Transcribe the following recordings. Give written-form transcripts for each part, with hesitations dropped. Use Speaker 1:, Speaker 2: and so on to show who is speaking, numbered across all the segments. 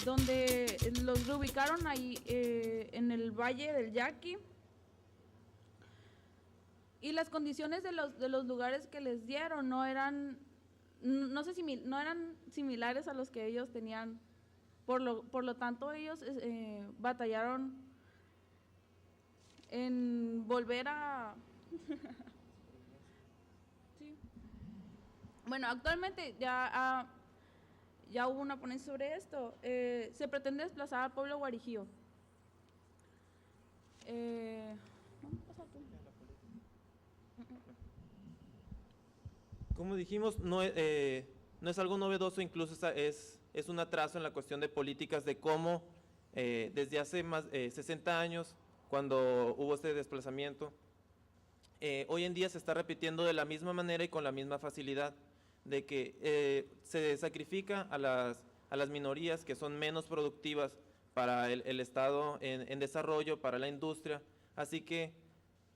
Speaker 1: donde los reubicaron ahí en el Valle del Yaqui. Y las condiciones de los lugares que les dieron no eran similares a los que ellos tenían. Por lo tanto, ellos batallaron en volver a... Sí. Bueno, actualmente ya hubo una ponencia sobre esto. Se pretende desplazar al pueblo guarijío. Pasa tú.
Speaker 2: Como dijimos, no es algo novedoso, incluso es un atraso en la cuestión de políticas de cómo desde hace más 60 años, cuando hubo este desplazamiento, hoy en día se está repitiendo de la misma manera y con la misma facilidad, de que se sacrifica a las minorías que son menos productivas para el Estado en desarrollo, para la industria, así que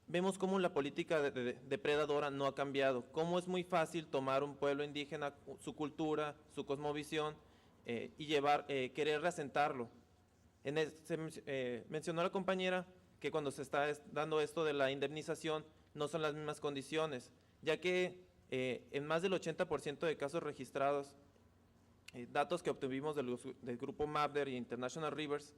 Speaker 2: vemos cómo la política depredadora no ha cambiado, cómo es muy fácil tomar un pueblo indígena, su cultura, su cosmovisión y querer reasentarlo. Mencionó la compañera que cuando se está dando esto de la indemnización no son las mismas condiciones, ya que en más del 80% de casos registrados, datos que obtuvimos del grupo MAPDER y International Rivers,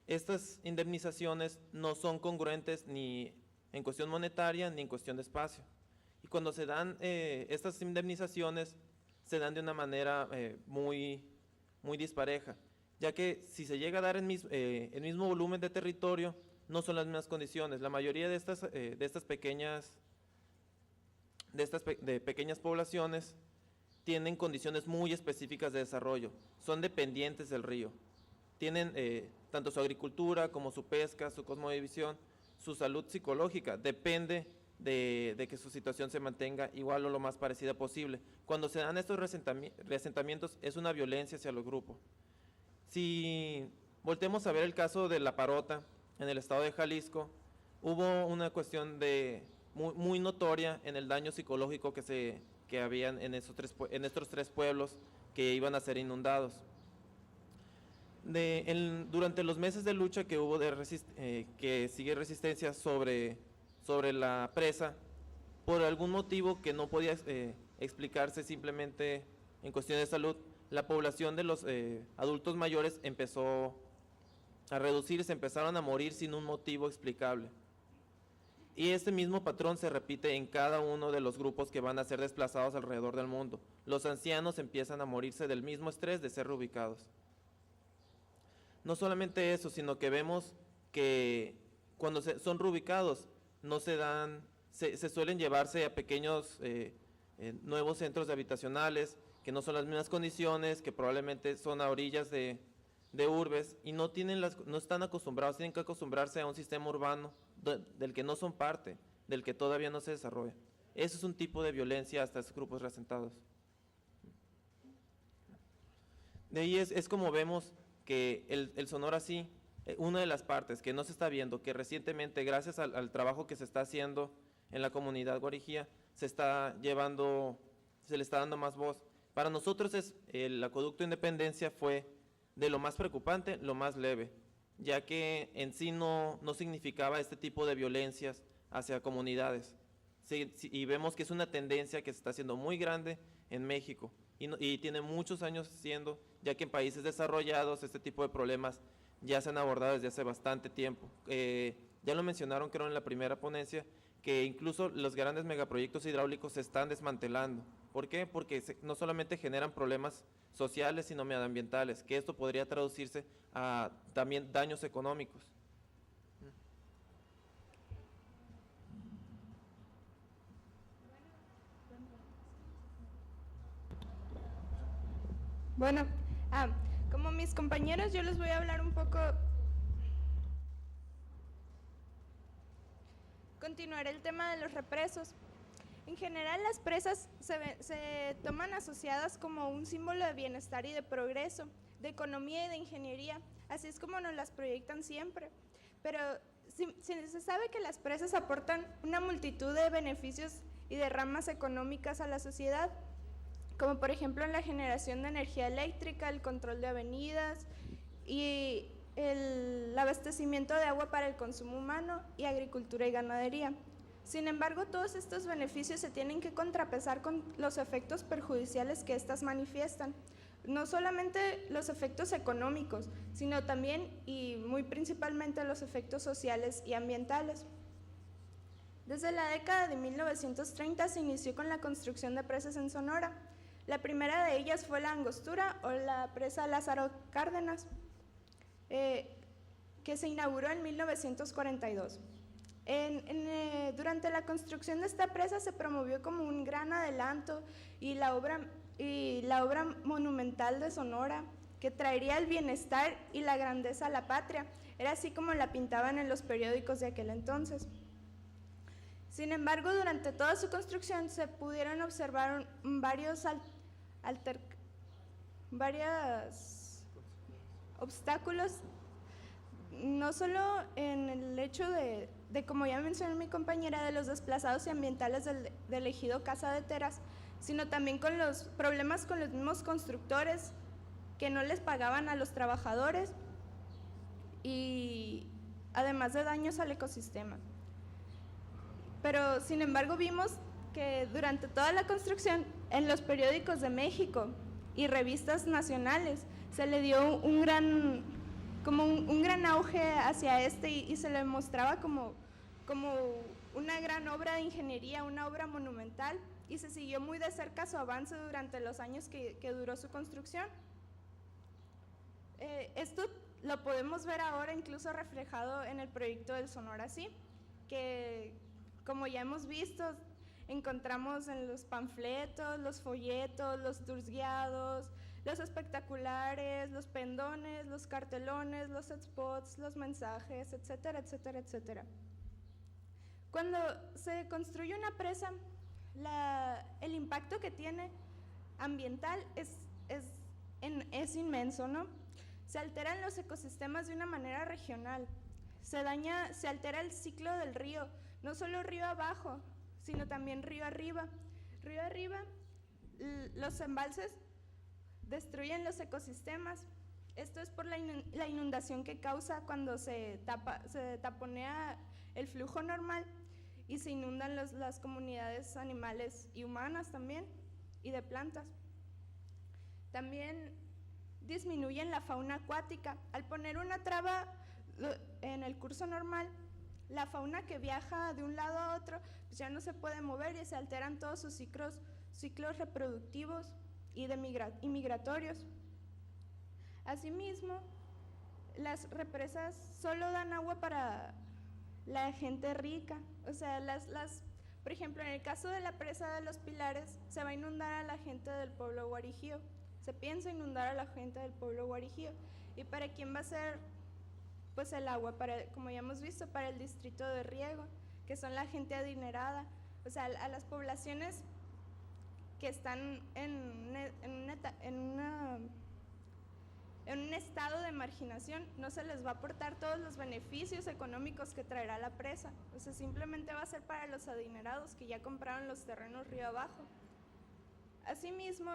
Speaker 2: estas indemnizaciones no son congruentes ni en cuestión monetaria ni en cuestión de espacio. Y cuando se dan estas indemnizaciones, se dan de una manera muy dispareja, ya que si se llega a dar el mismo volumen de territorio, no son las mismas condiciones. La mayoría de estas pequeñas poblaciones tienen condiciones muy específicas de desarrollo, son dependientes del río, tienen tanto su agricultura como su pesca, su cosmovisión, su salud psicológica, depende de que su situación se mantenga igual o lo más parecida posible. Cuando se dan estos reasentamientos es una violencia hacia los grupos. Si volteamos a ver el caso de La Parota en el estado de Jalisco, hubo una cuestión muy notoria en el daño psicológico que habían en estos tres pueblos que iban a ser inundados. Durante los meses de lucha que hubo que sigue resistencia sobre la presa, por algún motivo que no podía explicarse simplemente en cuestión de salud, la población de los adultos mayores empezó a reducirse, empezaron a morir sin un motivo explicable. Y este mismo patrón se repite en cada uno de los grupos que van a ser desplazados alrededor del mundo. Los ancianos empiezan a morirse del mismo estrés de ser reubicados. No solamente eso, sino que vemos que cuando son reubicados no se suelen llevarse a pequeños nuevos centros habitacionales que no son las mismas condiciones, que probablemente son a orillas de urbes y no están acostumbrados, tienen que acostumbrarse a un sistema urbano del que no son parte, del que todavía no se desarrolla. Eso es un tipo de violencia hasta esos grupos reasentados. De ahí es como vemos que el Sonora sí, una de las partes que no se está viendo, que recientemente gracias al trabajo que se está haciendo en la comunidad guarijíe, se le está dando más voz. Para nosotros el acueducto Independencia fue de lo más preocupante, lo más leve, ya que en sí no significaba este tipo de violencias hacia comunidades. Y vemos que es una tendencia que se está haciendo muy grande en México y tiene muchos años siendo, ya que en países desarrollados este tipo de problemas ya se han abordado desde hace bastante tiempo. Ya lo mencionaron, creo, en la primera ponencia, que incluso los grandes megaproyectos hidráulicos se están desmantelando. ¿Por qué? Porque no solamente generan problemas sociales, sino medioambientales, que esto podría traducirse a también daños económicos.
Speaker 3: Bueno, como mis compañeros, yo les voy a hablar un poco. Continuaré el tema de los represos. En general, las presas se toman asociadas como un símbolo de bienestar y de progreso, de economía y de ingeniería, así es como nos las proyectan siempre. Pero se sabe que las presas aportan una multitud de beneficios y de ramas económicas a la sociedad, como por ejemplo la generación de energía eléctrica, el control de avenidas y el abastecimiento de agua para el consumo humano y agricultura y ganadería. Sin embargo, todos estos beneficios se tienen que contrapesar con los efectos perjudiciales que éstas manifiestan. No solamente los efectos económicos, sino también y muy principalmente los efectos sociales y ambientales. Desde la década de 1930 se inició con la construcción de presas en Sonora. La primera de ellas fue la Angostura o la presa Lázaro Cárdenas, que se inauguró en 1942. Durante la construcción de esta presa se promovió como un gran adelanto y la obra monumental de Sonora, que traería el bienestar y la grandeza a la patria. Era así como la pintaban en los periódicos de aquel entonces. Sin embargo, durante toda su construcción se pudieron observar varios obstáculos, no solo en el hecho de, como ya mencionó mi compañera, de los desplazados y ambientales del ejido Casa de Teras, sino también con los problemas con los mismos constructores que no les pagaban a los trabajadores y además de daños al ecosistema. Pero sin embargo vimos que durante toda la construcción en los periódicos de México y revistas nacionales se le dio un gran auge hacia y se le mostraba como una gran obra de ingeniería, una obra monumental, y se siguió muy de cerca su avance durante los años que duró su construcción. Esto lo podemos ver ahora incluso reflejado en el proyecto del Sonora Sí, que como ya hemos visto, encontramos en los panfletos, los folletos, los tours guiados, los espectaculares, los pendones, los cartelones, los spots, los mensajes, etcétera, etcétera, etcétera. Cuando se construye una presa, el impacto que tiene ambiental es inmenso, ¿no? Se alteran los ecosistemas de una manera regional, se altera el ciclo del río, no solo río abajo, sino también río arriba. Río arriba, los embalses destruyen los ecosistemas. Esto es por la inundación que causa cuando se taponea el flujo normal y se inundan las comunidades animales y humanas también, y de plantas. También disminuyen la fauna acuática. Al poner una traba en el curso normal, la fauna que viaja de un lado a otro pues ya no se puede mover y se alteran todos sus ciclos reproductivos y migratorios. Asimismo, las represas solo dan agua para la gente rica. O sea, por ejemplo, en el caso de la presa de los Pilares, se va a inundar a la gente del pueblo guarijío. Se piensa inundar a la gente del pueblo guarijío. ¿Y para quién va a ser pues el agua? Como ya hemos visto, para el distrito de riego, que son la gente adinerada. O sea, a las poblaciones que están en un estado de marginación no se les va a aportar todos los beneficios económicos que traerá la presa. O sea, simplemente va a ser para los adinerados que ya compraron los terrenos río abajo. Asimismo,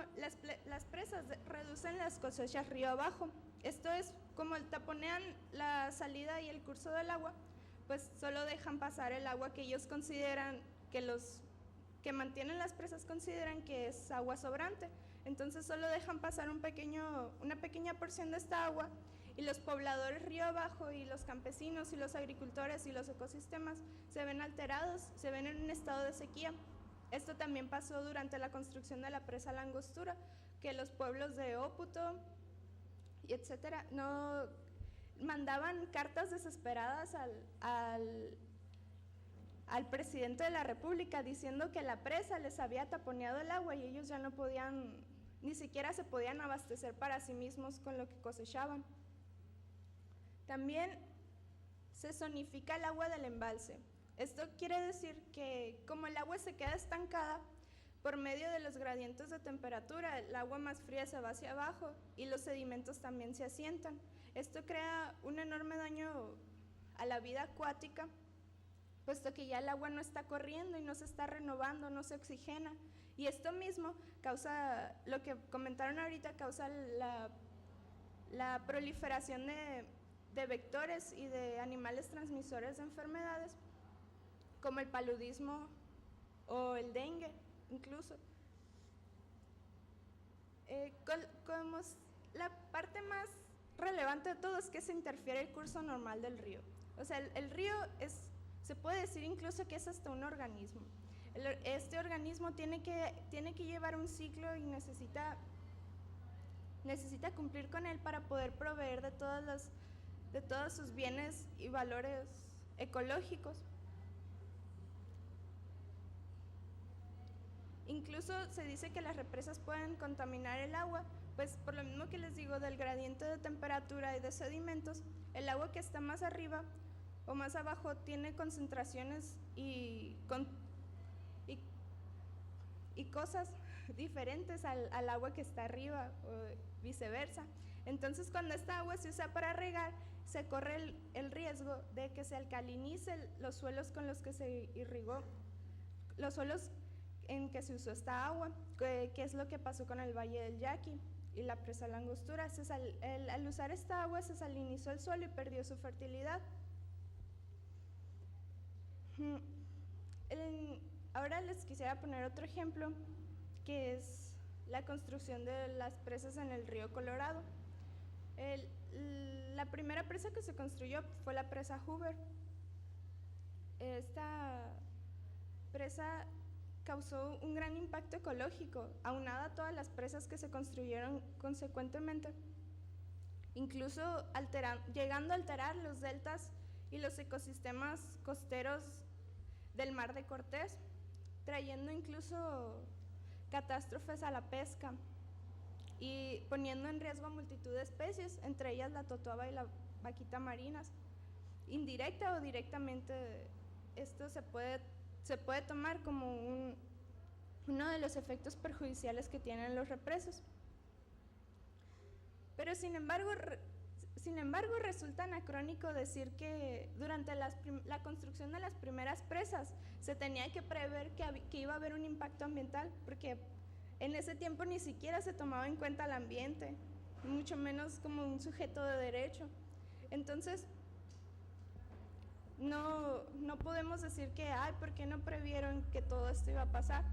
Speaker 3: las presas reducen las cosechas río abajo. Esto es, como taponean la salida y el curso del agua, pues solo dejan pasar el agua que ellos consideran, que mantienen las presas consideran que es agua sobrante. Entonces solo dejan pasar una pequeña porción de esta agua, y los pobladores río abajo y los campesinos y los agricultores y los ecosistemas se ven alterados, se ven en un estado de sequía. Esto también pasó durante la construcción de la presa La Angostura, que los pueblos de Óputo y etcétera no mandaban cartas desesperadas al presidente de la República diciendo que la presa les había taponeado el agua y ellos ya no podían, ni siquiera se podían abastecer para sí mismos con lo que cosechaban. También se zonifica el agua del embalse. Esto quiere decir que como el agua se queda estancada, por medio de los gradientes de temperatura, el agua más fría se va hacia abajo y los sedimentos también se asientan. Esto crea un enorme daño a la vida acuática, puesto que ya el agua no está corriendo y no se está renovando, no se oxigena. Y esto mismo causa, lo que comentaron ahorita, causa la proliferación de vectores y de animales transmisores de enfermedades, como el paludismo o el dengue incluso. Como la parte más relevante de todo es que se interfiere el curso normal del río. O sea, el río se puede decir incluso que es hasta un organismo. Este organismo tiene que llevar un ciclo y necesita cumplir con él para poder proveer de todos sus bienes y valores ecológicos. Incluso se dice que las represas pueden contaminar el agua, pues por lo mismo que les digo del gradiente de temperatura y de sedimentos, el agua que está más arriba o más abajo tiene concentraciones y cosas diferentes al agua que está arriba o viceversa. Entonces, cuando esta agua se usa para regar, se corre el riesgo de que se alcalinicen los suelos con los que se irrigó, los suelos en que se usó esta agua, que es lo que pasó con el Valle del Yaqui y la presa La Angostura. Al usar esta agua se salinizó el suelo y perdió su fertilidad. Ahora les quisiera poner otro ejemplo, que es la construcción de las presas en el río Colorado. La primera presa que se construyó fue la presa Hoover. Esta presa causó un gran impacto ecológico, aunada a todas las presas que se construyeron consecuentemente, incluso llegando a alterar los deltas y los ecosistemas costeros del Mar de Cortés, trayendo incluso catástrofes a la pesca y poniendo en riesgo a multitud de especies, entre ellas la totoaba y la vaquita marinas. Indirecta o directamente, esto se puede tomar como uno de los efectos perjudiciales que tienen los represos. Pero sin embargo resulta anacrónico decir que durante la construcción de las primeras presas se tenía que prever que iba a haber un impacto ambiental, porque en ese tiempo ni siquiera se tomaba en cuenta el ambiente, mucho menos como un sujeto de derecho. Entonces, no podemos decir que, ¿por qué no previeron que todo esto iba a pasar?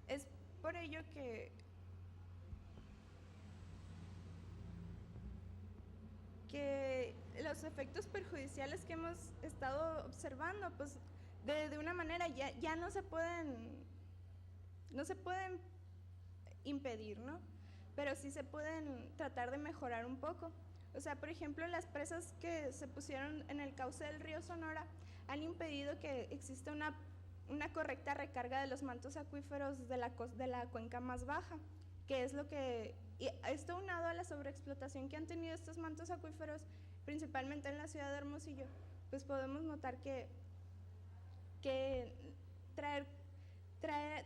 Speaker 3: Es por ello que los efectos perjudiciales que hemos estado observando, pues de una manera ya no se pueden impedir, ¿no? Pero sí se pueden tratar de mejorar un poco. O sea, por ejemplo, las presas que se pusieron en el cauce del río Sonora han impedido que exista una correcta recarga de los mantos acuíferos de la cuenca más baja, que es lo que, y esto unado a la sobreexplotación que han tenido estos mantos acuíferos, principalmente en la ciudad de Hermosillo, pues podemos notar que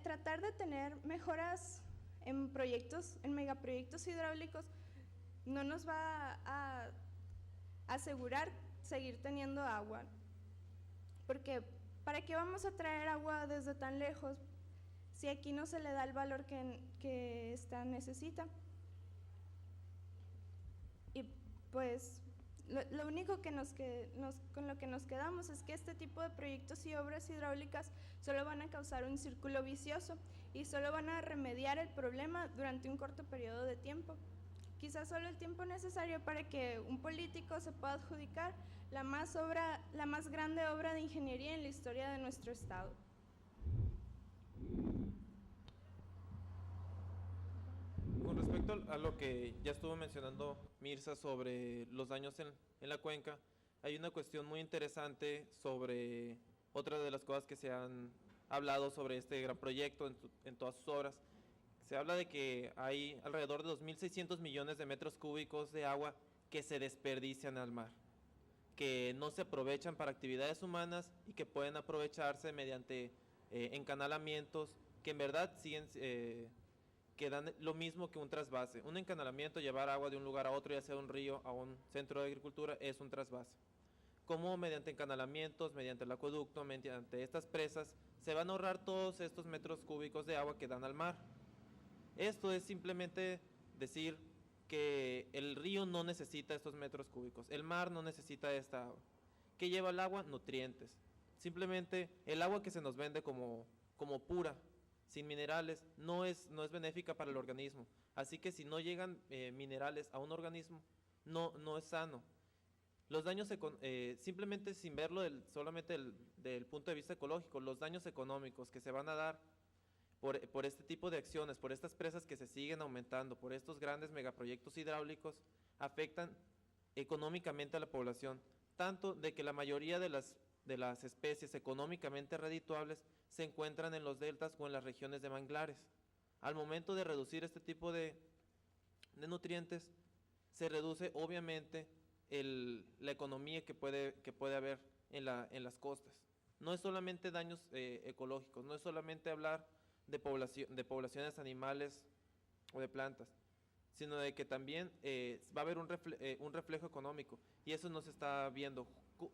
Speaker 3: tratar de tener mejoras en megaproyectos hidráulicos no nos va a asegurar seguir teniendo agua, porque ¿para qué vamos a traer agua desde tan lejos si aquí no se le da el valor que ésta necesita? Y pues lo único con lo que nos quedamos es que este tipo de proyectos y obras hidráulicas solo van a causar un círculo vicioso y solo van a remediar el problema durante un corto periodo de tiempo. Quizás solo el tiempo necesario para que un político se pueda adjudicar la más grande obra de ingeniería en la historia de nuestro estado.
Speaker 2: Con respecto a lo que ya estuvo mencionando Mirza sobre los daños en la cuenca, hay una cuestión muy interesante sobre otra de las cosas que se han hablado sobre este gran proyecto en todas sus obras. Se habla de que hay alrededor de 2.600 millones de metros cúbicos de agua que se desperdician al mar, que no se aprovechan para actividades humanas y que pueden aprovecharse mediante encanalamientos que en verdad siguen que dan lo mismo que un trasvase. Un encanalamiento, llevar agua de un lugar a otro, ya sea un río a un centro de agricultura, es un trasvase. Como mediante encanalamientos, mediante el acueducto, mediante estas presas, se van a ahorrar todos estos metros cúbicos de agua que dan al mar. Esto es simplemente decir que el río no necesita estos metros cúbicos, el mar no necesita esta agua. ¿Qué lleva el agua? Nutrientes. Simplemente el agua que se nos vende como pura, sin minerales, no es benéfica para el organismo. Así que si no llegan minerales a un organismo, no es sano. Los daños, simplemente sin verlo solamente del punto de vista ecológico, los daños económicos que se van a dar por este tipo de acciones, por estas presas que se siguen aumentando, por estos grandes megaproyectos hidráulicos, afectan económicamente a la población, tanto de que la mayoría de las especies económicamente redituables se encuentran en los deltas o en las regiones de manglares. Al momento de reducir este tipo de nutrientes, se reduce obviamente la economía que puede haber en las costas. No es solamente daños ecológicos, no es solamente hablar de poblaciones animales o de plantas, sino de que también va a haber un reflejo económico, y eso no se está viendo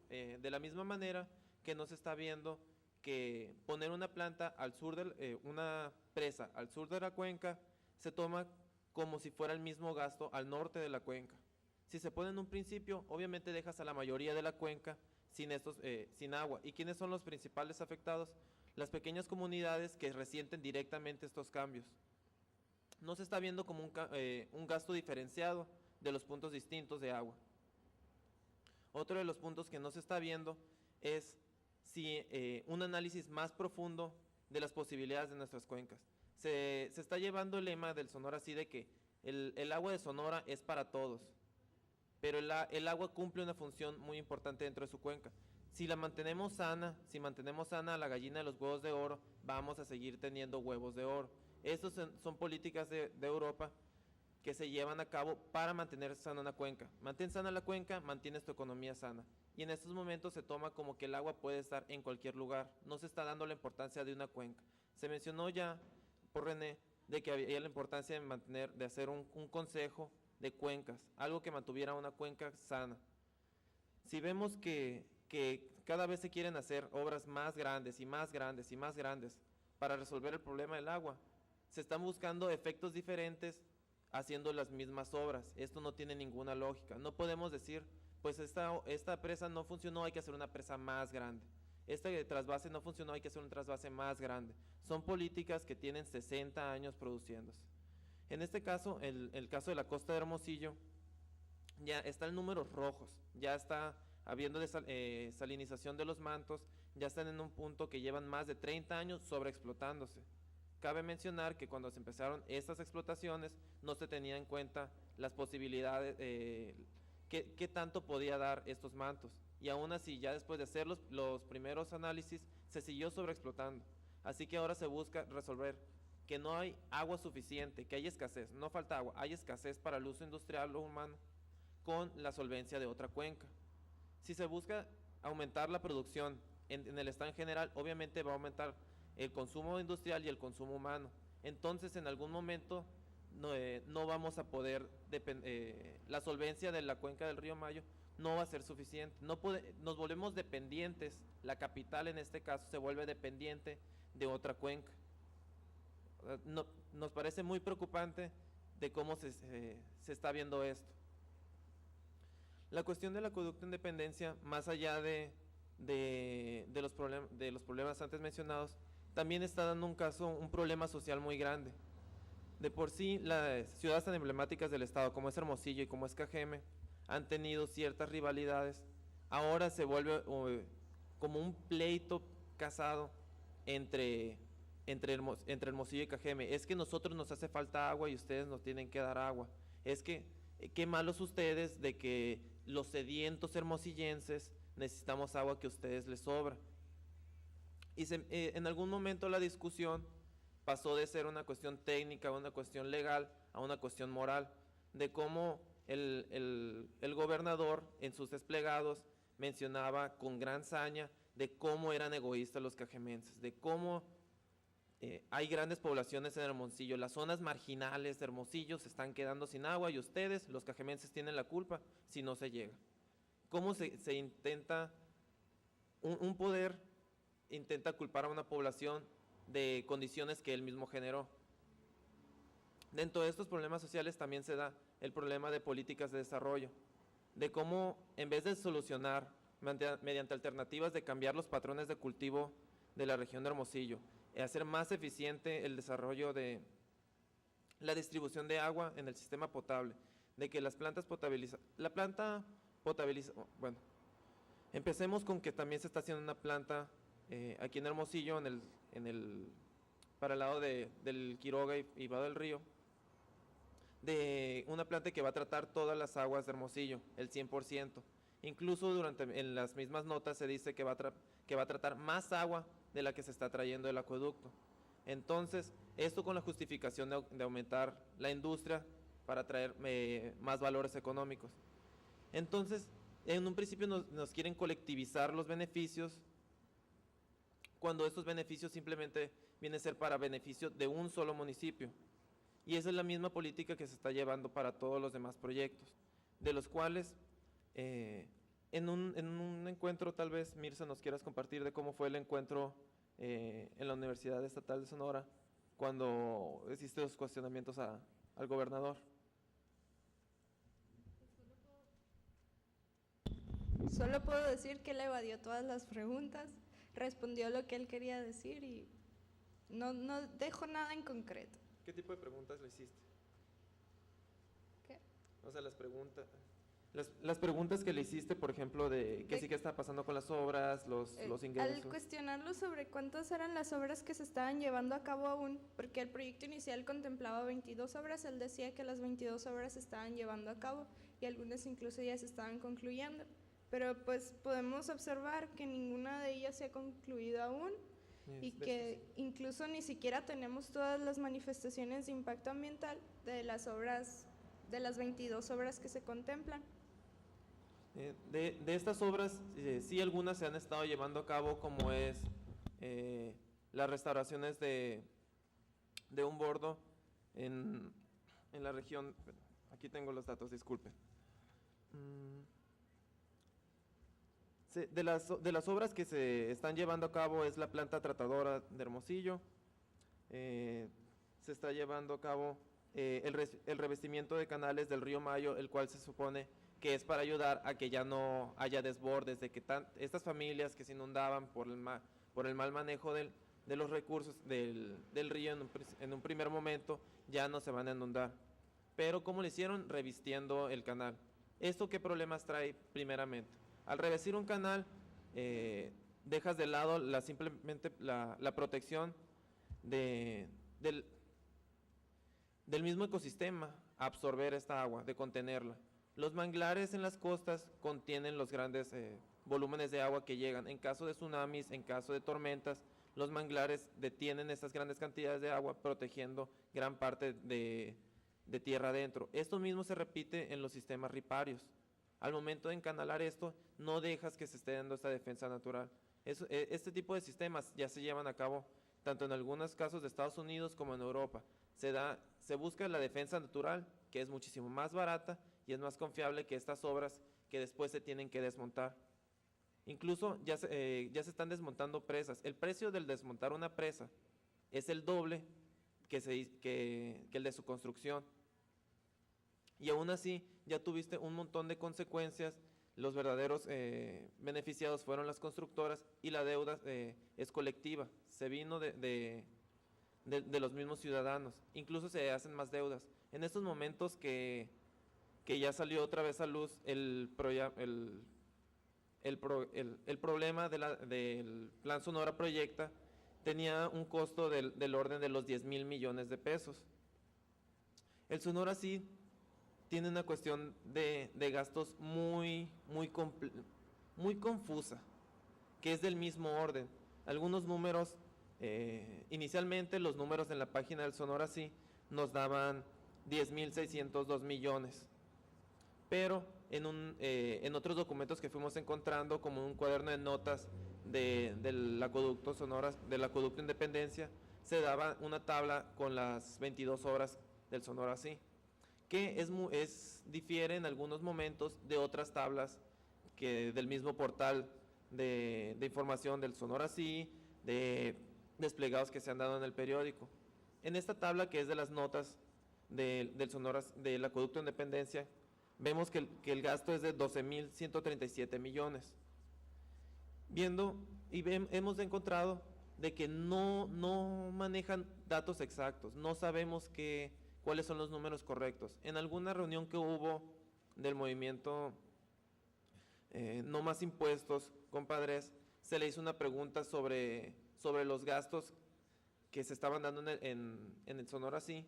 Speaker 2: de la misma manera que no se está viendo que poner una planta al sur una presa al sur de la cuenca se toma como si fuera el mismo gasto al norte de la cuenca. Si se pone en un principio, obviamente dejas a la mayoría de la cuenca sin agua. ¿Y quiénes son los principales afectados? Las pequeñas comunidades que resienten directamente estos cambios. No se está viendo como un gasto diferenciado de los puntos distintos de agua. Otro de los puntos que no se está viendo es un análisis más profundo de las posibilidades de nuestras cuencas. Se está llevando el lema del Sonora así de que el agua de Sonora es para todos, pero el agua cumple una función muy importante dentro de su cuenca. Si la mantenemos sana, si mantenemos sana a la gallina de los huevos de oro, vamos a seguir teniendo huevos de oro. Estas son políticas de Europa que se llevan a cabo para mantener sana una cuenca. Mantén sana la cuenca, mantienes tu economía sana. Y en estos momentos se toma como que el agua puede estar en cualquier lugar. No se está dando la importancia de una cuenca. Se mencionó ya por René de que había la importancia de hacer un consejo de cuencas, algo que mantuviera una cuenca sana. Si vemos que cada vez se quieren hacer obras más grandes y más grandes y más grandes para resolver el problema del agua, se están buscando efectos diferentes haciendo las mismas obras. Esto no tiene ninguna lógica. No podemos decir, pues esta presa no funcionó, hay que hacer una presa más grande. Este trasvase no funcionó, hay que hacer un trasvase más grande. Son políticas que tienen 60 años produciéndose. En este caso, el caso de la costa de Hermosillo, ya está en números rojos, ya está habiendo salinización de los mantos, ya están en un punto que llevan más de 30 años sobreexplotándose. Cabe mencionar que cuando se empezaron estas explotaciones no se tenía en cuenta las posibilidades, qué tanto podía dar estos mantos, y aún así ya después de hacer los primeros análisis se siguió sobreexplotando. Así que ahora se busca resolver que no hay agua suficiente, que hay escasez, no falta agua, hay escasez para el uso industrial o humano con la solvencia de otra cuenca. Si se busca aumentar la producción en el estado en general, obviamente va a aumentar el consumo industrial y el consumo humano. Entonces en algún momento no vamos a poder, la solvencia de la cuenca del río Mayo no va a ser suficiente. Nos volvemos dependientes, la capital en este caso se vuelve dependiente de otra cuenca. Nos parece muy preocupante de cómo se está viendo esto. La cuestión del acueducto Independencia, más allá de los problemas antes mencionados, también está dando un problema social muy grande. De por sí, las ciudades tan emblemáticas del estado, como es Hermosillo y como es Cajeme, han tenido ciertas rivalidades. Ahora se vuelve como un pleito casado entre Hermosillo y Cajeme. Es que nosotros nos hace falta agua y ustedes nos tienen que dar agua. Es que qué malos ustedes de que los sedientos hermosillenses necesitamos agua que a ustedes les sobra. Y en algún momento la discusión pasó de ser una cuestión técnica, una cuestión legal, a una cuestión moral, de cómo el gobernador en sus desplegados mencionaba con gran saña de cómo eran egoístas los cajemenses, de cómo hay grandes poblaciones en Hermosillo, las zonas marginales de Hermosillo se están quedando sin agua y ustedes, los cajemenses, tienen la culpa si no se llega. ¿Cómo se intenta, un poder intenta culpar a una población de condiciones que él mismo generó? Dentro de estos problemas sociales también se da el problema de políticas de desarrollo, de cómo en vez de solucionar mediante alternativas de cambiar los patrones de cultivo de la región de Hermosillo, hacer más eficiente el desarrollo de la distribución de agua en el sistema potable, de que las plantas bueno, empecemos con que también se está haciendo una planta aquí en Hermosillo, para el lado del Quiroga y Vado del Río, de una planta que va a tratar todas las aguas de Hermosillo, el 100%. Incluso en las mismas notas se dice que va a tratar más agua de la que se está trayendo del acueducto. Entonces, esto con la justificación de aumentar la industria para traer más valores económicos. Entonces, en un principio nos quieren colectivizar los beneficios, cuando estos beneficios simplemente vienen a ser para beneficio de un solo municipio. Y esa es la misma política que se está llevando para todos los demás proyectos, de los cuales en un encuentro, tal vez Mirza nos quieras compartir de cómo fue el encuentro en la Universidad Estatal de Sonora cuando hiciste los cuestionamientos al gobernador.
Speaker 3: Solo puedo decir que él evadió todas las preguntas, respondió lo que él quería decir y no dejó nada en concreto.
Speaker 2: ¿Qué tipo de preguntas le hiciste?
Speaker 3: ¿Qué?
Speaker 2: O sea, las preguntas que le hiciste, por ejemplo, de qué está pasando con las obras, los ingresos.
Speaker 3: Al cuestionarlo sobre cuántas eran las obras que se estaban llevando a cabo aún, porque el proyecto inicial contemplaba 22 obras, él decía que las 22 obras se estaban llevando a cabo y algunas incluso ya se estaban concluyendo. Pero pues podemos observar que ninguna de ellas se ha concluido aún y que incluso ni siquiera tenemos todas las manifestaciones de impacto ambiental de las obras, de las 22 obras que se contemplan.
Speaker 2: De estas obras, sí algunas se han estado llevando a cabo, como es las restauraciones de un bordo en la región, aquí tengo los datos, disculpen. De las obras que se están llevando a cabo es la planta tratadora de Hermosillo, se está llevando a cabo el revestimiento de canales del río Mayo, el cual se supone que es para ayudar a que ya no haya desbordes, de que estas familias que se inundaban por el mal manejo de los recursos del río en un primer momento ya no se van a inundar. Pero ¿cómo lo hicieron? Revistiendo el canal. ¿Esto qué problemas trae primeramente? Al revestir un canal, dejas de lado simplemente la protección del mismo ecosistema, absorber esta agua, de contenerla. Los manglares en las costas contienen los grandes volúmenes de agua que llegan. En caso de tsunamis, en caso de tormentas, los manglares detienen estas grandes cantidades de agua, protegiendo gran parte de tierra adentro. Esto mismo se repite en los sistemas riparios. Al momento de encanalar esto, no dejas que se esté dando esta defensa natural. Este tipo de sistemas ya se llevan a cabo tanto en algunos casos de Estados Unidos como en Europa. Se busca la defensa natural, que es muchísimo más barata y es más confiable que estas obras que después se tienen que desmontar. Incluso ya se están desmontando presas. El precio del desmontar una presa es el doble que el de su construcción. Y aún así ya tuviste un montón de consecuencias. Los verdaderos beneficiados fueron las constructoras y la deuda es colectiva, se vino de los mismos ciudadanos. Incluso se hacen más deudas. En estos momentos que ya salió otra vez a luz el problema del Plan Sonora Proyecta, tenía un costo del orden de los 10,000 millones de pesos. El Sonora sí tiene una cuestión de gastos muy confusa, que es del mismo orden. Algunos números, inicialmente los números en la página del Sonora sí nos daban 10,602 millones, pero en otros documentos que fuimos encontrando, como un cuaderno de notas del acueducto Sonora, del acueducto Independencia, se daba una tabla con las 22 obras del Sonora sí, que difiere en algunos momentos de otras tablas del mismo portal de información del Sonora sí, de desplegados que se han dado en el periódico. En esta tabla, que es de las notas del acueducto Independencia, vemos que el gasto es de 12.137 millones. Hemos encontrado de que no manejan datos exactos, no sabemos cuáles son los números correctos. En alguna reunión que hubo del movimiento No Más Impuestos, compadres, se le hizo una pregunta sobre los gastos que se estaban dando en el Sonora Sí.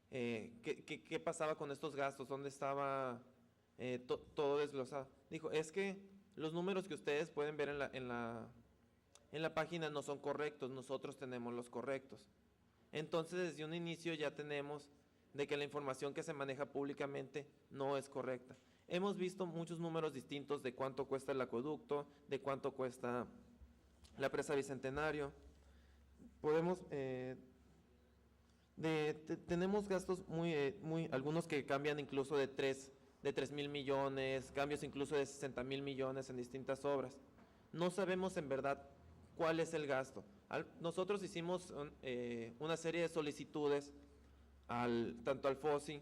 Speaker 2: ¿Qué pasaba con estos gastos? ¿Dónde estaba todo desglosado? Dijo, es que los números que ustedes pueden ver en la página no son correctos, nosotros tenemos los correctos. Entonces, desde un inicio ya tenemos de que la información que se maneja públicamente no es correcta. Hemos visto muchos números distintos de cuánto cuesta el acueducto, de cuánto cuesta la presa Bicentenario. Tenemos gastos algunos que cambian incluso de 3,000 millones, cambios incluso de 60,000 millones en distintas obras. No sabemos en verdad cuál es el gasto. Nosotros hicimos una serie de solicitudes tanto al FOSI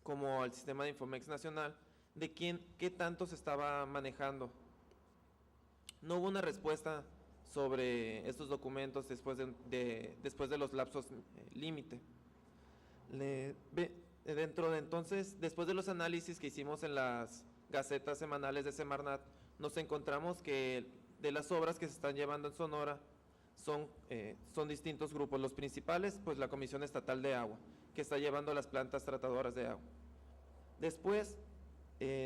Speaker 2: como al Sistema de Infomex Nacional de qué tanto se estaba manejando. No hubo una respuesta sobre estos documentos después de los lapsos límite. Después de los análisis que hicimos en las gacetas semanales de Semarnat, nos encontramos que de las obras que se están llevando en Sonora son distintos grupos. Los principales, pues la Comisión Estatal de Agua, que está llevando las plantas tratadoras de agua. Después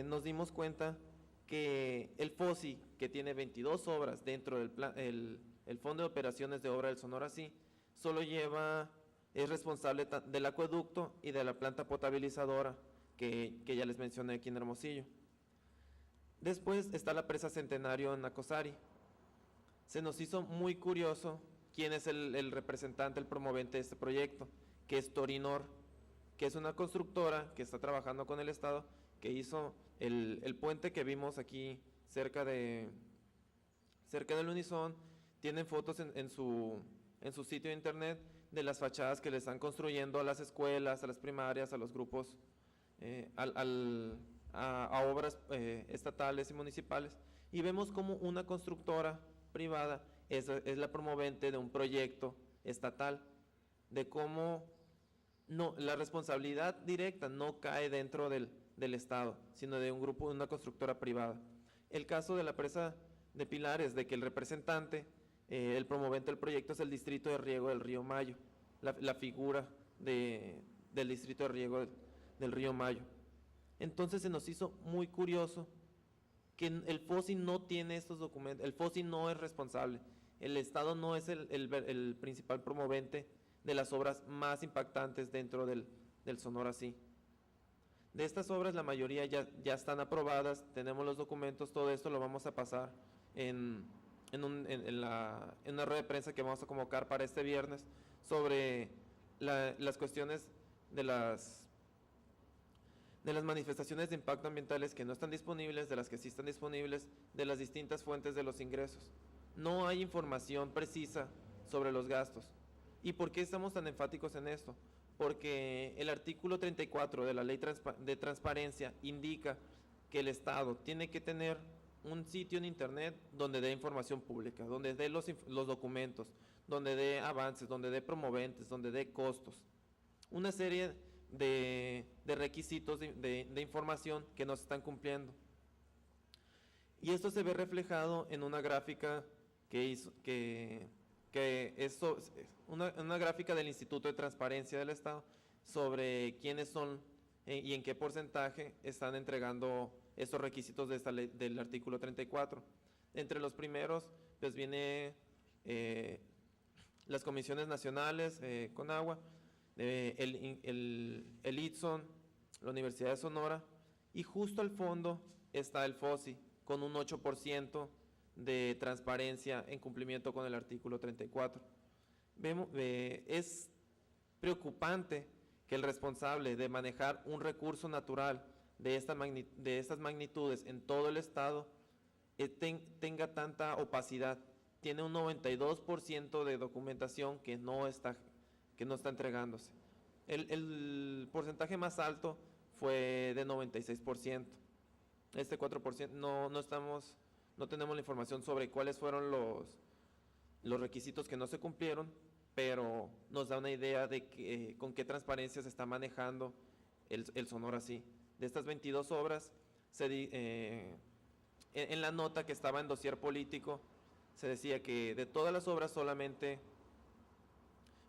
Speaker 2: nos dimos cuenta que el FOSI, que tiene 22 obras dentro del el Fondo de Operaciones de Obra del Sonora Sí, solo es responsable del acueducto y de la planta potabilizadora que ya les mencioné aquí en Hermosillo. Después está la presa Centenario en Nacosari. Se nos hizo muy curioso quién es el representante, el promovente de este proyecto, que es Torinor, que es una constructora que está trabajando con el Estado, que hizo el puente que vimos aquí cerca del Unison. Tienen fotos en su sitio de internet de las fachadas que le están construyendo a las escuelas, a las primarias, a los grupos, a obras estatales y municipales. Y vemos como una constructora privada es la promovente de un proyecto estatal, de cómo la responsabilidad directa no cae dentro del Estado, sino de un grupo, de una constructora privada. El caso de la presa de Pilares, de que el representante, el promovente del proyecto es el Distrito de Riego del Río Mayo, la figura del Distrito de Riego del Río Mayo. Entonces se nos hizo muy curioso que el FOSI no tiene estos documentos, el FOSI no es responsable, el Estado no es el principal promovente de las obras más impactantes dentro del Sonora Sí. De estas obras la mayoría ya están aprobadas, tenemos los documentos, todo esto lo vamos a pasar en una rueda de prensa que vamos a convocar para este viernes sobre las cuestiones de las manifestaciones de impacto ambientales que no están disponibles, de las que sí están disponibles, de las distintas fuentes de los ingresos. No hay información precisa sobre los gastos. ¿Y por qué estamos tan enfáticos en esto? Porque el artículo 34 de la Ley de Transparencia indica que el Estado tiene que tener un sitio en internet donde dé información pública, donde dé los documentos, donde dé avances, donde dé promoventes, donde dé costos. Una serie de requisitos de información que no se están cumpliendo. Y esto se ve reflejado en una gráfica una gráfica del Instituto de Transparencia del Estado sobre quiénes son y en qué porcentaje están entregando estos requisitos de esta ley, del artículo 34. Entre los primeros, pues viene las comisiones nacionales con agua, el ITSON, la Universidad de Sonora, y justo al fondo está el FOSI, con un 8% de transparencia en cumplimiento con el artículo 34. Es preocupante que el responsable de manejar un recurso natural de estas magnitudes en todo el Estado tenga tanta opacidad. Tiene un 92% de documentación que no está entregándose. El porcentaje más alto fue de 96%. Este 4% no tenemos la información sobre cuáles fueron los requisitos que no se cumplieron, pero nos da una idea de con qué transparencia se está manejando el Sonora Sí. De estas 22 obras, en la nota que estaba en dossier político, se decía que de todas las obras solamente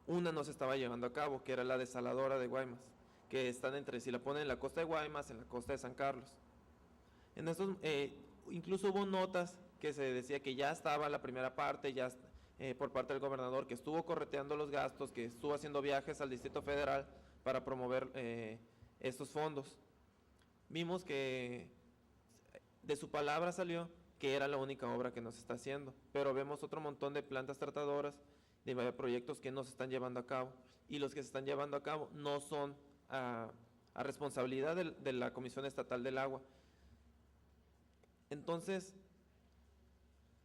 Speaker 2: una no se estaba llevando a cabo, que era la desaladora de Guaymas, que están si la ponen en la costa de Guaymas, en la costa de San Carlos. En estos, incluso hubo notas que se decía que ya estaba la primera parte, por parte del gobernador, que estuvo correteando los gastos, que estuvo haciendo viajes al Distrito Federal para promover estos fondos. Vimos que de su palabra salió que era la única obra que no se está haciendo, pero vemos otro montón de plantas tratadoras, de proyectos que no se están llevando a cabo, y los que se están llevando a cabo no son a responsabilidad de la Comisión Estatal del Agua. Entonces,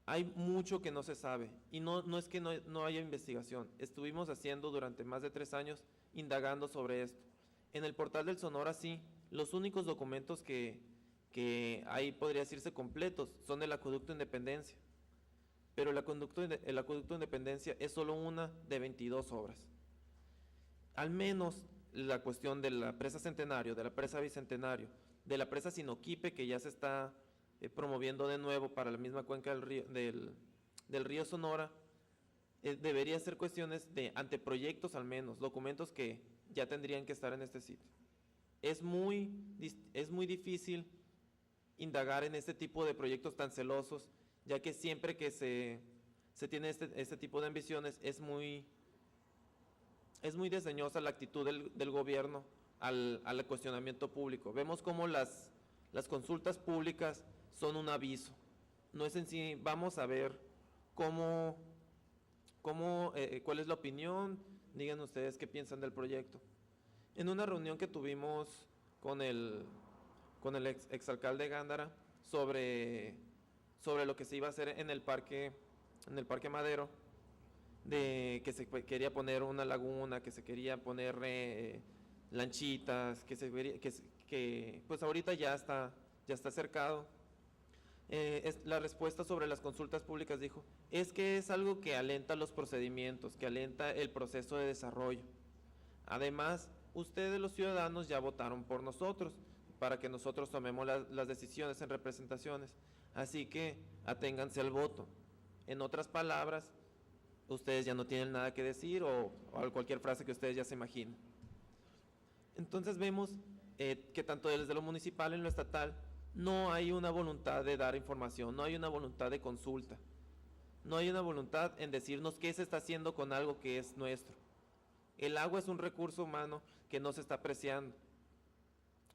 Speaker 2: hay mucho que no se sabe, y no es que no haya investigación. Estuvimos haciendo durante más de 3 años, indagando sobre esto. En el portal del Sonora Sí, los únicos documentos que ahí podría decirse completos son el Acueducto Independencia, pero el Acueducto Independencia es solo una de 22 obras. Al menos la cuestión de la presa Centenario, de la presa Bicentenario, de la presa Sinoquipe, que ya se está promoviendo de nuevo para la misma cuenca del río Sonora, debería ser cuestiones de anteproyectos, al menos, documentos que ya tendrían que estar en este sitio. Es muy difícil indagar en este tipo de proyectos tan celosos, ya que siempre que se tiene este tipo de ambiciones es muy desdeñosa la actitud del gobierno al cuestionamiento público. Vemos cómo las consultas públicas son un aviso. No es en sí, vamos a ver cuál es la opinión, digan ustedes qué piensan del proyecto. En una reunión que tuvimos con el exalcalde Gándara sobre lo que se iba a hacer en el Parque Madero, de que se quería poner una laguna, que se quería poner lanchitas, que pues ahorita ya está cercado. La respuesta sobre las consultas públicas dijo, es que es algo que alenta los procedimientos, que alenta el proceso de desarrollo. Además, ustedes los ciudadanos ya votaron por nosotros, para que nosotros tomemos las decisiones en representaciones, así que aténganse al voto. En otras palabras, ustedes ya no tienen nada que decir o cualquier frase que ustedes ya se imaginen. Entonces vemos que tanto desde lo municipal en lo estatal no hay una voluntad de dar información, no hay una voluntad de consulta, no hay una voluntad en decirnos qué se está haciendo con algo que es nuestro. El agua es un recurso humano que no se está apreciando,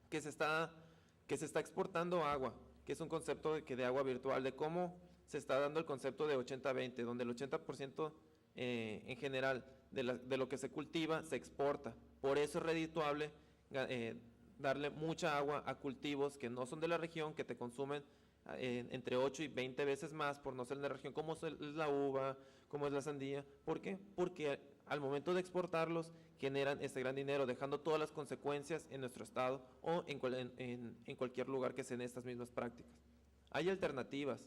Speaker 2: que se está exportando agua, que es un concepto de agua virtual, de cómo se está dando el concepto de 80-20, donde el 80% en general de lo que se cultiva se exporta. Por eso es redituable darle mucha agua a cultivos que no son de la región, que te consumen entre 8 y 20 veces más por no ser de la región, como es la uva, como es la sandía. ¿Por qué? Porque al momento de exportarlos generan este gran dinero, dejando todas las consecuencias en nuestro estado o en cualquier lugar que se den estas mismas prácticas. Hay alternativas,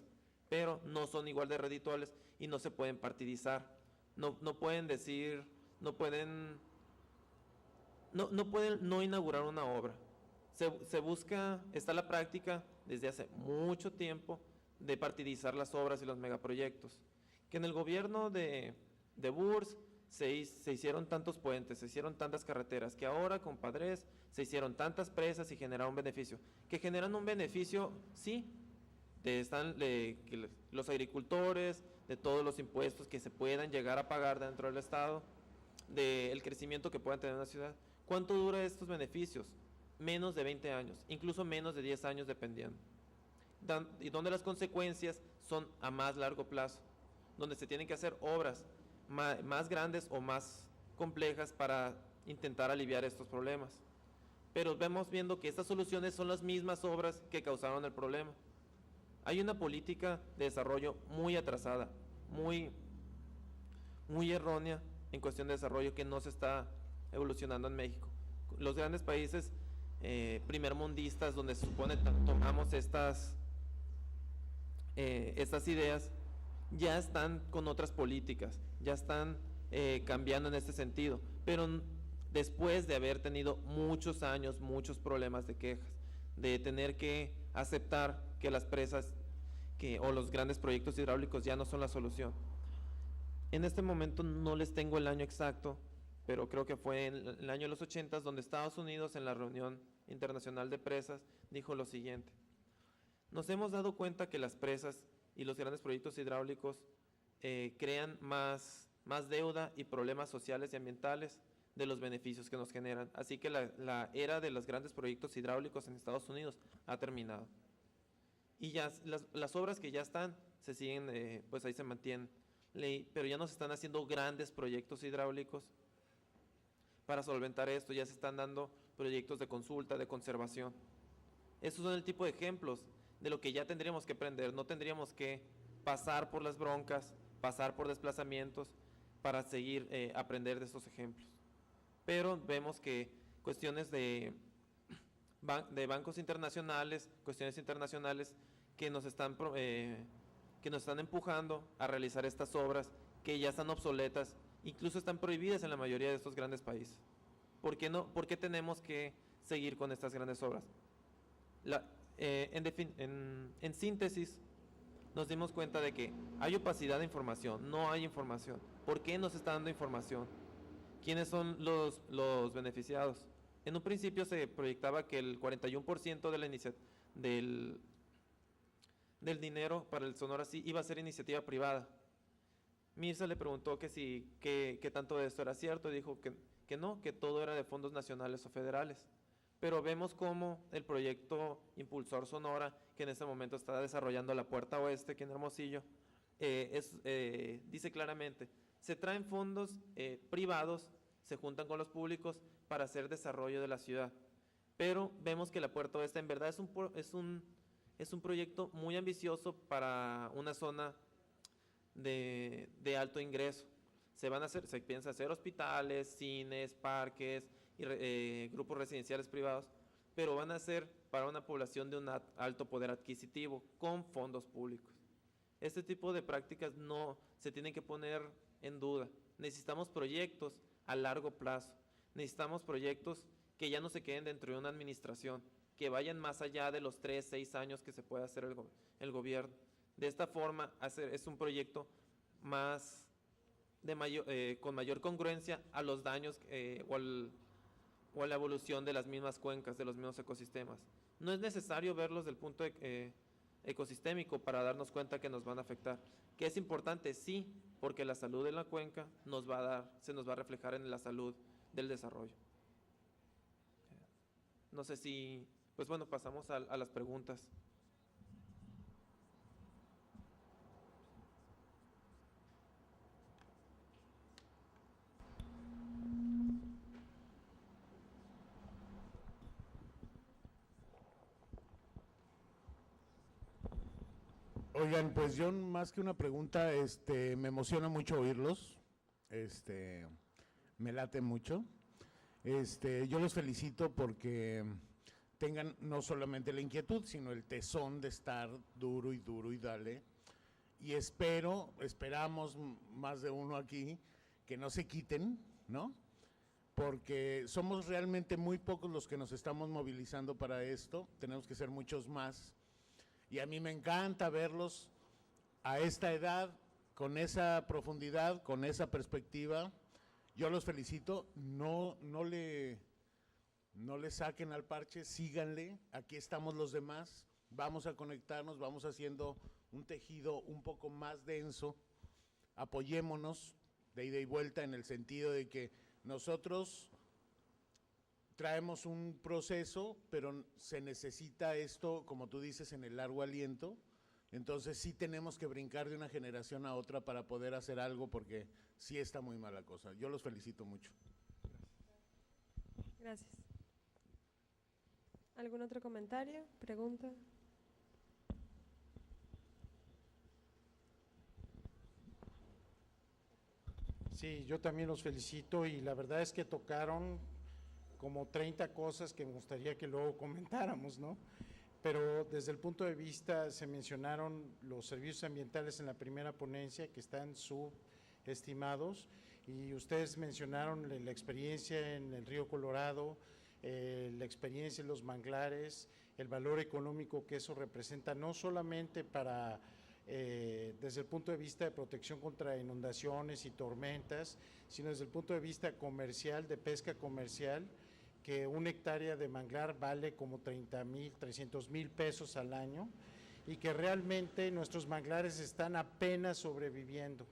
Speaker 2: pero no son igual de redituables y no se pueden partidizar. No pueden decir, no pueden no inaugurar una obra. Se busca, está la práctica desde hace mucho tiempo de partidizar las obras y los megaproyectos. Que en el gobierno de Burs se hicieron tantos puentes, se hicieron tantas carreteras, que ahora con Padres se hicieron tantas presas y generaron beneficio. Que generan un beneficio, sí, los agricultores, de todos los impuestos que se puedan llegar a pagar dentro del estado, del crecimiento que puedan tener una ciudad. ¿Cuánto dura estos beneficios? Menos de 20 años, incluso menos de 10 años dependiendo. Y donde las consecuencias son a más largo plazo, donde se tienen que hacer obras más grandes o más complejas para intentar aliviar estos problemas. Pero vemos viendo que estas soluciones son las mismas obras que causaron el problema. Hay una política de desarrollo muy atrasada, muy errónea en cuestión de desarrollo, que no se está evolucionando en México. Los grandes países primermundistas, donde se supone tomamos estas ideas, ya están con otras políticas, ya están cambiando en este sentido, pero después de haber tenido muchos años, muchos problemas de quejas, de tener que aceptar que las presas o los grandes proyectos hidráulicos ya no son la solución. En este momento no les tengo el año exacto, pero creo que fue en el año de los 80 donde Estados Unidos, en la reunión internacional de presas, dijo lo siguiente: nos hemos dado cuenta que las presas y los grandes proyectos hidráulicos crean más deuda y problemas sociales y ambientales de los beneficios que nos generan. Así que la era de los grandes proyectos hidráulicos en Estados Unidos ha terminado. Y ya las obras que ya están, se siguen, pues ahí se mantienen, pero ya no se están haciendo grandes proyectos hidráulicos para solventar esto, ya se están dando proyectos de consulta, de conservación. Esos son el tipo de ejemplos de lo que ya tendríamos que aprender. No tendríamos que pasar por las broncas, pasar por desplazamientos para seguir aprender de estos ejemplos. Pero vemos que cuestiones de bancos internacionales, cuestiones internacionales que nos están empujando a realizar estas obras que ya están obsoletas, incluso están prohibidas en la mayoría de estos grandes países. ¿Por qué no? ¿Por qué tenemos que seguir con estas grandes obras? En síntesis, nos dimos cuenta de que hay opacidad de información, no hay información. ¿Por qué no se está dando información? ¿Quiénes son los beneficiados? En un principio se proyectaba que el 41% del dinero para el Sonora sí iba a ser iniciativa privada. Mirza le preguntó que tanto de esto era cierto, y dijo que no, que todo era de fondos nacionales o federales. Pero vemos cómo el proyecto Impulsor Sonora, que en este momento está desarrollando la Puerta Oeste aquí en Hermosillo, dice claramente: se traen fondos privados, se juntan con los públicos para hacer desarrollo de la ciudad. Pero vemos que la Puerta Oeste en verdad es un proyecto muy ambicioso para una zona de alto ingreso. Se piensa hacer hospitales, cines, parques y grupos residenciales privados, pero van a ser para una población de un alto poder adquisitivo con fondos públicos. Este tipo de prácticas no se tienen que poner en duda. Necesitamos proyectos a largo plazo, necesitamos proyectos que ya no se queden dentro de una administración, que vayan más allá de los 3, 6 años que se puede hacer el gobierno. De esta forma, es un proyecto con mayor congruencia a los daños o a la evolución de las mismas cuencas, de los mismos ecosistemas. No es necesario verlos del punto ecosistémico para darnos cuenta que nos van a afectar. ¿Que es importante? Sí, porque la salud de la cuenca se nos va a reflejar en la salud del desarrollo. No sé si, pues bueno, pasamos a las preguntas.
Speaker 4: Oigan, pues yo más que una pregunta, me emociona mucho oírlos, me late mucho. Yo los felicito porque tengan no solamente la inquietud, sino el tesón de estar duro y dale. Y esperamos más de uno aquí, que no se quiten, ¿no? Porque somos realmente muy pocos los que nos estamos movilizando para esto, tenemos que ser muchos más. Y a mí me encanta verlos a esta edad, con esa profundidad, con esa perspectiva. Yo los felicito, no le saquen al parche, síganle, aquí estamos los demás, vamos a conectarnos, vamos haciendo un tejido un poco más denso, apoyémonos de ida y vuelta en el sentido de que nosotros traemos un proceso, pero se necesita esto, como tú dices, en el largo aliento. Entonces sí tenemos que brincar de una generación a otra para poder hacer algo, porque sí está muy mala cosa. Yo los felicito mucho.
Speaker 5: Gracias. ¿Algún otro comentario? ¿Pregunta?
Speaker 6: Sí, yo también los felicito y la verdad es que tocaron como 30 cosas que me gustaría que luego comentáramos, ¿no? Pero desde el punto de vista, se mencionaron los servicios ambientales en la primera ponencia que están subestimados, y ustedes mencionaron la experiencia en el río Colorado, la experiencia en los manglares, el valor económico que eso representa, no solamente para desde el punto de vista de protección contra inundaciones y tormentas, sino desde el punto de vista comercial, de pesca comercial, que una hectárea de manglar vale como 300,000 pesos al año, y que realmente nuestros manglares están apenas sobreviviendo.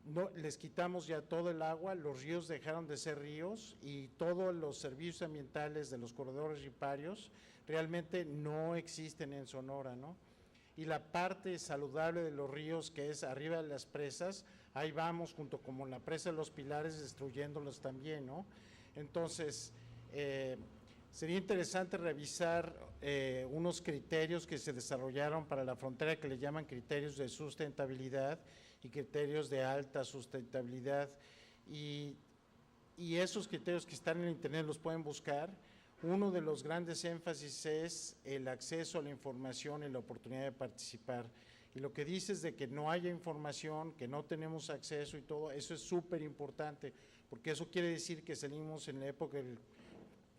Speaker 6: No, les quitamos ya todo el agua, los ríos dejaron de ser ríos y todos los servicios ambientales de los corredores riparios realmente no existen en Sonora, ¿no? Y la parte saludable de los ríos, que es arriba de las presas, ahí vamos junto con la presa de los Pilares destruyéndolos también, ¿no? Entonces, sería interesante revisar unos criterios que se desarrollaron para la frontera que le llaman criterios de sustentabilidad y criterios de alta sustentabilidad, y esos criterios que están en el internet los pueden buscar. Uno de los grandes énfasis es el acceso a la información y la oportunidad de participar. Y lo que dices de que no haya información, que no tenemos acceso y todo, eso es súper importante, porque eso quiere decir que salimos en la época del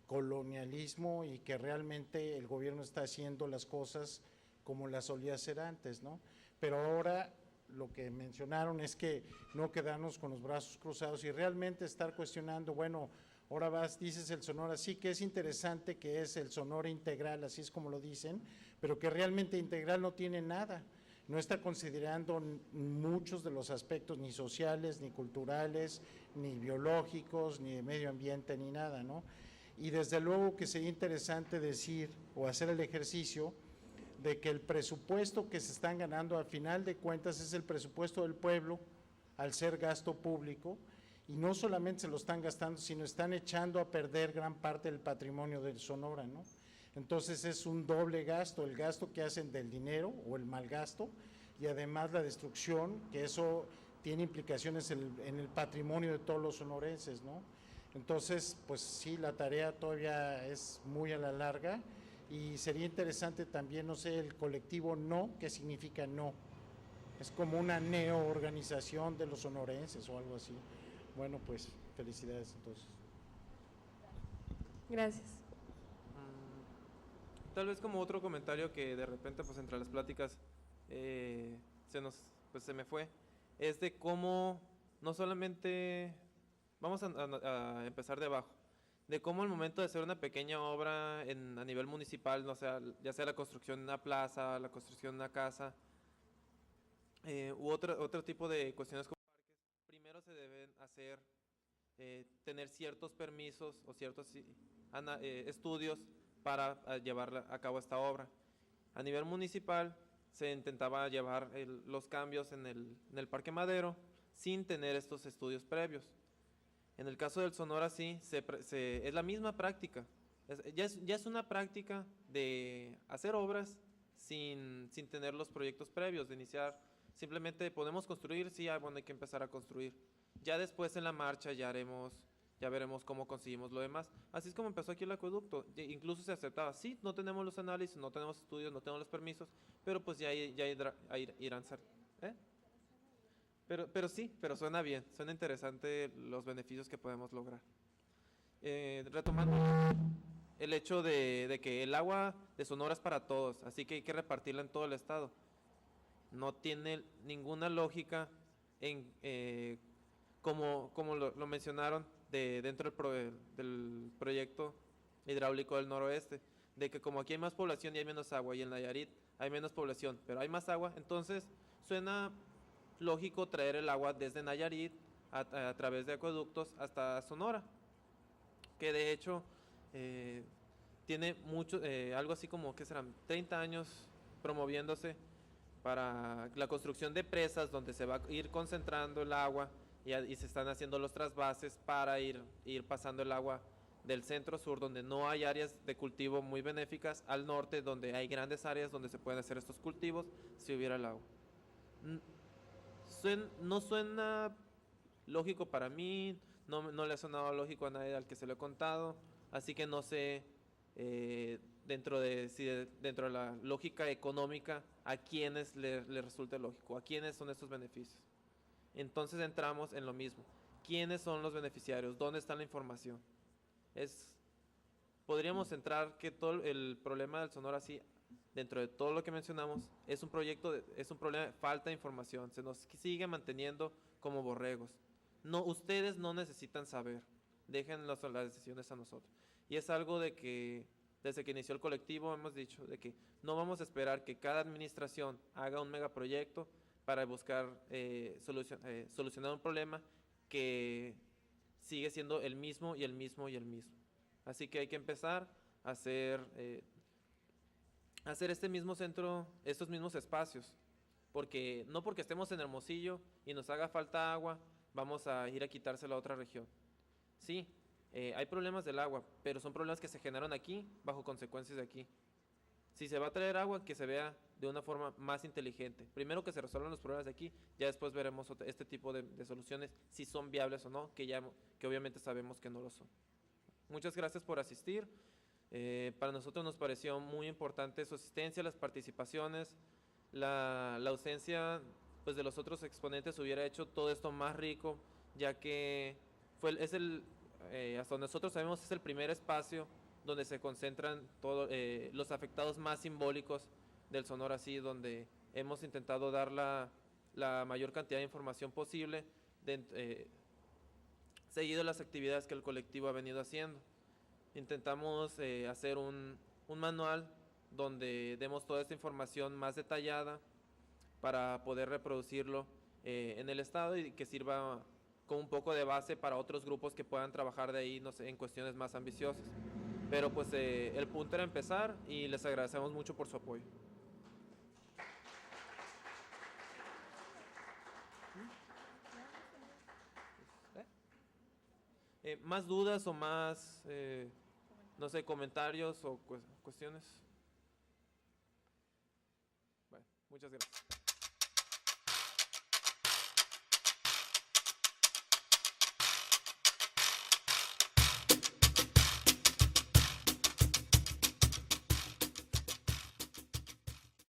Speaker 6: colonialismo y que realmente el gobierno está haciendo las cosas como las solía hacer antes, ¿no? Pero ahora lo que mencionaron es que no quedarnos con los brazos cruzados y realmente estar cuestionando, bueno, ahora dices el Sonora, sí que es interesante que es el Sonora integral, así es como lo dicen, pero que realmente integral no tiene nada, no está considerando muchos de los aspectos ni sociales, ni culturales, ni biológicos, ni de medio ambiente, ni nada, ¿no? Y desde luego que sería interesante decir o hacer el ejercicio de que el presupuesto que se están ganando al final de cuentas es el presupuesto del pueblo al ser gasto público, y no solamente se lo están gastando, sino están echando a perder gran parte del patrimonio del Sonora, ¿no? Entonces es un doble gasto, el gasto que hacen del dinero o el mal gasto, y además la destrucción, que eso tiene implicaciones en el patrimonio de todos los sonorenses, ¿no? Entonces, pues sí, la tarea todavía es muy a la larga, y sería interesante también, no sé, el colectivo No, ¿qué significa no? Es como una neoorganización de los sonorenses o algo así. Bueno, pues felicidades entonces.
Speaker 5: Gracias.
Speaker 2: Tal vez como otro comentario que de repente pues entre las pláticas se me fue, es de cómo no solamente, vamos a empezar de abajo, de cómo al momento de hacer una pequeña obra a nivel municipal, no sea, ya sea la construcción de una plaza, la construcción de una casa, u otro tipo de cuestiones como parques, primero se deben hacer, tener ciertos permisos o ciertos estudios para llevar a cabo esta obra. A nivel municipal se intentaba llevar los cambios en el Parque Madero sin tener estos estudios previos. En el caso del Sonora sí, es la misma práctica, ya es una práctica de hacer obras sin tener los proyectos previos, de iniciar, simplemente podemos construir, sí, bueno, hay que empezar a construir. Ya después en la marcha ya veremos cómo conseguimos lo demás. Así es como empezó aquí el acueducto, incluso se aceptaba, sí, no tenemos los análisis, no tenemos estudios, no tenemos los permisos, pero pues ya irán ser, ¿eh? Pero sí, pero suena bien, suena interesante los beneficios que podemos lograr. Retomando el hecho de que el agua de Sonora es para todos, así que hay que repartirla en todo el estado. No tiene ninguna lógica como lo mencionaron dentro del proyecto hidráulico del noroeste, de que como aquí hay más población y hay menos agua, y en Nayarit hay menos población, pero hay más agua, entonces suena lógico traer el agua desde Nayarit a través de acueductos hasta Sonora, que de hecho tiene mucho, algo así como, ¿qué serán? 30 años promoviéndose para la construcción de presas donde se va a ir concentrando el agua y se están haciendo los trasvases para ir pasando el agua del centro-sur, donde no hay áreas de cultivo muy benéficas, al norte, donde hay grandes áreas donde se pueden hacer estos cultivos si hubiera el agua. No suena lógico para mí, no le ha sonado lógico a nadie al que se lo he contado, así que no sé dentro de la lógica económica a quiénes le resulta lógico, a quiénes son estos beneficios. Entonces entramos en lo mismo. ¿Quiénes son los beneficiarios? ¿Dónde está la información? Podríamos entrar que todo el problema del Sonora, sí, dentro de todo lo que mencionamos, es un problema de falta de información. Se nos sigue manteniendo como borregos. Ustedes no necesitan saber. Dejen las decisiones a nosotros. Y es algo de que desde que inició el colectivo hemos dicho de que no vamos a esperar que cada administración haga un megaproyecto para buscar solucionar un problema que sigue siendo el mismo y el mismo y el mismo. Así que hay que empezar a hacer este mismo centro, estos mismos espacios, porque no porque estemos en Hermosillo y nos haga falta agua, vamos a ir a quitárselo a otra región. Sí, hay problemas del agua, pero son problemas que se generan aquí bajo consecuencias de aquí. Si se va a traer agua, que se vea de una forma más inteligente. Primero que se resuelvan los problemas de aquí, ya después veremos este tipo de soluciones, si son viables o no, que obviamente sabemos que no lo son. Muchas gracias por asistir. Para nosotros nos pareció muy importante su asistencia, las participaciones, la ausencia pues, de los otros exponentes hubiera hecho todo esto más rico, ya que hasta donde nosotros sabemos es el primer espacio donde se concentran todos los afectados más simbólicos del Sonora, sí, donde hemos intentado dar la mayor cantidad de información posible, seguido las actividades que el colectivo ha venido haciendo. Intentamos hacer un manual donde demos toda esta información más detallada para poder reproducirlo en el estado y que sirva como un poco de base para otros grupos que puedan trabajar de ahí, no sé, en cuestiones más ambiciosas. Pero pues el punto era empezar y les agradecemos mucho por su apoyo. ¿Más dudas o más, no sé, comentarios o cuestiones? Bueno, muchas gracias.